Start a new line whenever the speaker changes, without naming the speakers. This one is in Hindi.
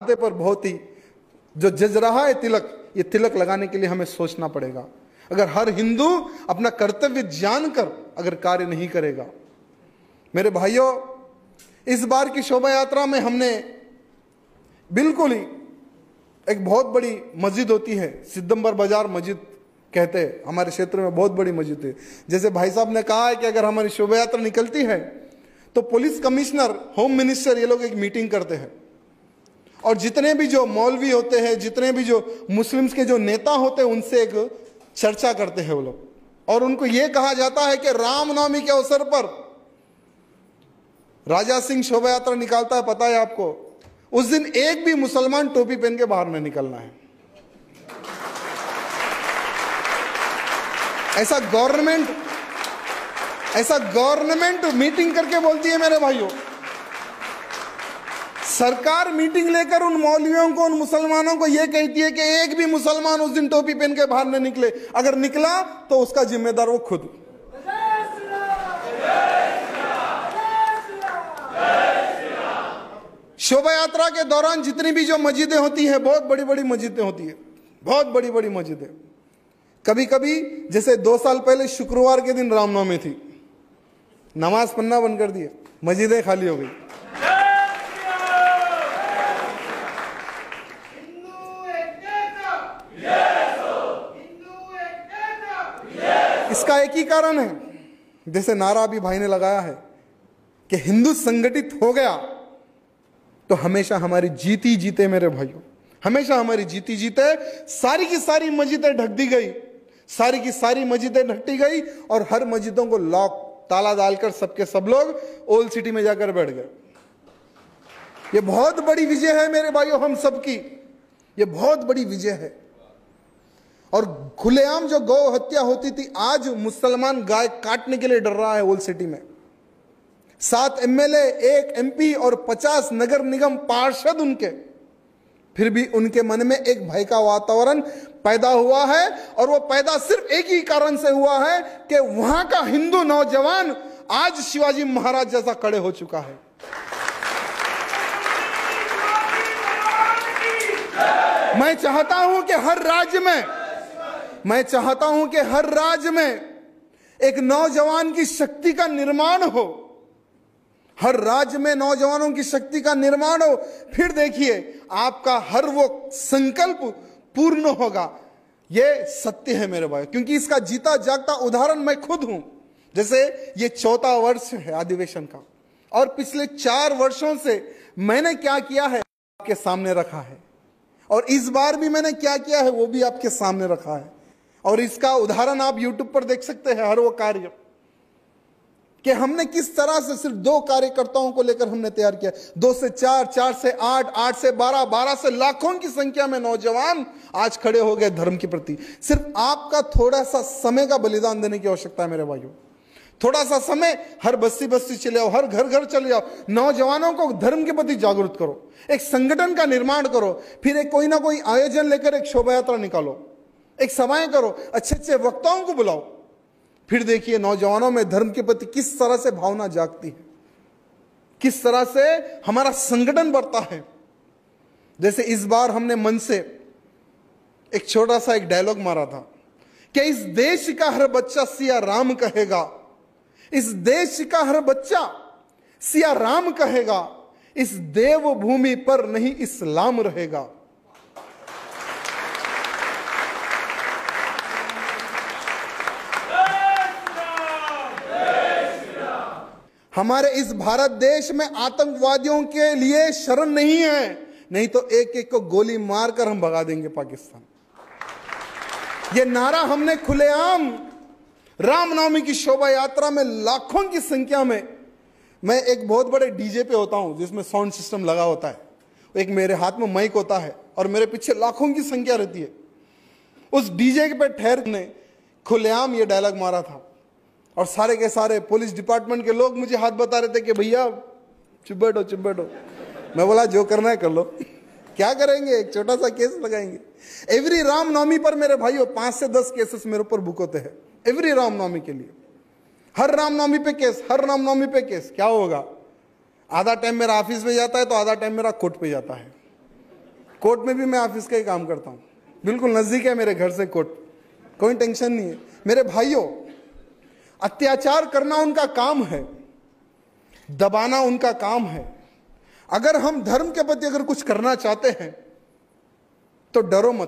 पर बहुत ही जो जज रहा है तिलक, ये तिलक लगाने के लिए हमें सोचना पड़ेगा। अगर हर हिंदू अपना कर्तव्य जानकर अगर कार्य नहीं करेगा। मेरे भाइयों, इस बार की शोभा यात्रा में हमने बिल्कुल ही एक बहुत बड़ी मस्जिद होती है, सिद्धंबर बाजार मस्जिद कहते हैं, हमारे क्षेत्र में बहुत बड़ी मस्जिद है। जैसे भाई साहब ने कहा है कि अगर हमारी शोभा यात्रा निकलती है तो पुलिस कमिश्नर, होम मिनिस्टर, ये लोग एक मीटिंग करते हैं और जितने भी जो मौलवी होते हैं, जितने भी जो मुस्लिम्स के जो नेता होते हैं, उनसे एक चर्चा करते हैं वो लोग। और उनको ये कहा जाता है कि रामनवमी के अवसर पर राजा सिंह शोभा यात्रा निकालता है, पता है आपको, उस दिन एक भी मुसलमान टोपी पहन के बाहर नहीं निकलना है। ऐसा गवर्नमेंट मीटिंग करके बोलती है। मेरे भाइयों, सरकार मीटिंग लेकर उन मौलवियों को, उन मुसलमानों को यह कहती है कि एक भी मुसलमान उस दिन टोपी पहन के बाहर न निकले, अगर निकला तो उसका जिम्मेदार वो खुद। शोभा यात्रा के दौरान जितनी भी जो मस्जिदें होती हैं, बहुत बड़ी बड़ी मस्जिदें होती है, बहुत बड़ी बड़ी मस्जिदें। कभी कभी जैसे 2 साल पहले शुक्रवार के दिन रामनवमी थी, नमाज पढ़ना बंद कर दिए, मस्जिदें खाली हो गई। इसका एक ही कारण है, जैसे नारा अभी भाई ने लगाया है कि हिंदू संगठित हो गया तो हमेशा हमारी जीत ही जीते। मेरे भाइयों, हमेशा हमारी जीती जीते। सारी की सारी मस्जिदें ढक दी गई, सारी की सारी मस्जिदें ढकती गई और हर मस्जिदों को लॉक, ताला डालकर सबके सब लोग ओल्ड सिटी में जाकर बैठ गए। ये बहुत बड़ी विजय है मेरे भाइयों, हम सबकी ये बहुत बड़ी विजय है। और खुलेआम जो गौ हत्या होती थी, आज मुसलमान गाय काटने के लिए डर रहा है ओल्ड सिटी में। 7 एमएलए, 1 एमपी और 50 नगर निगम पार्षद उनके, फिर भी उनके मन में एक भय का वातावरण पैदा हुआ है। और वो पैदा सिर्फ एक ही कारण से हुआ है कि वहां का हिंदू नौजवान आज शिवाजी महाराज जैसा खड़े हो चुका है। मैं चाहता हूं कि हर राज्य में एक नौजवान की शक्ति का निर्माण हो, हर राज्य में नौजवानों की शक्ति का निर्माण हो। फिर देखिए आपका हर वो संकल्प पूर्ण होगा। ये सत्य है मेरे भाई, क्योंकि इसका जीता जागता उदाहरण मैं खुद हूं। जैसे ये 4था वर्ष है अधिवेशन का, और पिछले 4 वर्षों से मैंने क्या किया है आपके सामने रखा है, और इस बार भी मैंने क्या किया है वो भी आपके सामने रखा है। और इसका उदाहरण आप YouTube पर देख सकते हैं, हर वो कार्य कि हमने किस तरह से सिर्फ 2 कार्यकर्ताओं को लेकर हमने तैयार किया। 2 से 4, 4 से 8, 8 से 12, 12 से लाखों की संख्या में नौजवान आज खड़े हो गए धर्म के प्रति। सिर्फ आपका थोड़ा सा समय का बलिदान देने की आवश्यकता है मेरे भाइयों। थोड़ा सा समय, हर बस्ती बस्ती चले जाओ, हर घर घर चले जाओ, नौजवानों को धर्म के प्रति जागरूक करो, एक संगठन का निर्माण करो, फिर एक कोई ना कोई आयोजन लेकर एक शोभा यात्रा निकालो, एक सभाएं करो, अच्छे अच्छे वक्ताओं को बुलाओ। फिर देखिए नौजवानों में धर्म के प्रति किस तरह से भावना जागती है, किस तरह से हमारा संगठन बढ़ता है। जैसे इस बार हमने मन से एक छोटा सा एक डायलॉग मारा था कि इस देश का हर बच्चा सिया राम कहेगा, इस देश का हर बच्चा सिया राम कहेगा, इस देवभूमि पर नहीं इस्लाम रहेगा। हमारे इस भारत देश में आतंकवादियों के लिए शरण नहीं है, नहीं तो एक एक को गोली मारकर हम भगा देंगे पाकिस्तान। ये नारा हमने खुलेआम रामनवमी की शोभा यात्रा में लाखों की संख्या में, मैं एक बहुत बड़े डीजे पे होता हूं जिसमें साउंड सिस्टम लगा होता है, एक मेरे हाथ में माइक होता है और मेरे पीछे लाखों की संख्या रहती है। उस डीजे पे ठहर ने खुलेआम ये डायलॉग मारा था और सारे के सारे पुलिस डिपार्टमेंट के लोग मुझे हाथ बता रहे थे कि भैया चुप बैठो चुप बैठो। मैं बोला जो करना है कर लो। क्या करेंगे, एक छोटा सा केस लगाएंगे। एवरी रामनवमी पर मेरे भाइयों 5 से 10 केसेस मेरे ऊपर बुक होते हैं, एवरी रामनवमी के लिए। हर रामनवमी पे केस, हर रामनवमी पे केस। क्या होगा, आधा टाइम मेरा ऑफिस में जाता है तो आधा टाइम मेरा कोर्ट पे जाता है। कोर्ट में भी मैं ऑफिस का ही काम करता हूं, बिल्कुल नजदीक है मेरे घर से कोर्ट, कोई टेंशन नहीं है। मेरे भाइयों, अत्याचार करना उनका काम है, दबाना उनका काम है। अगर हम धर्म के प्रति अगर कुछ करना चाहते हैं तो डरो मत।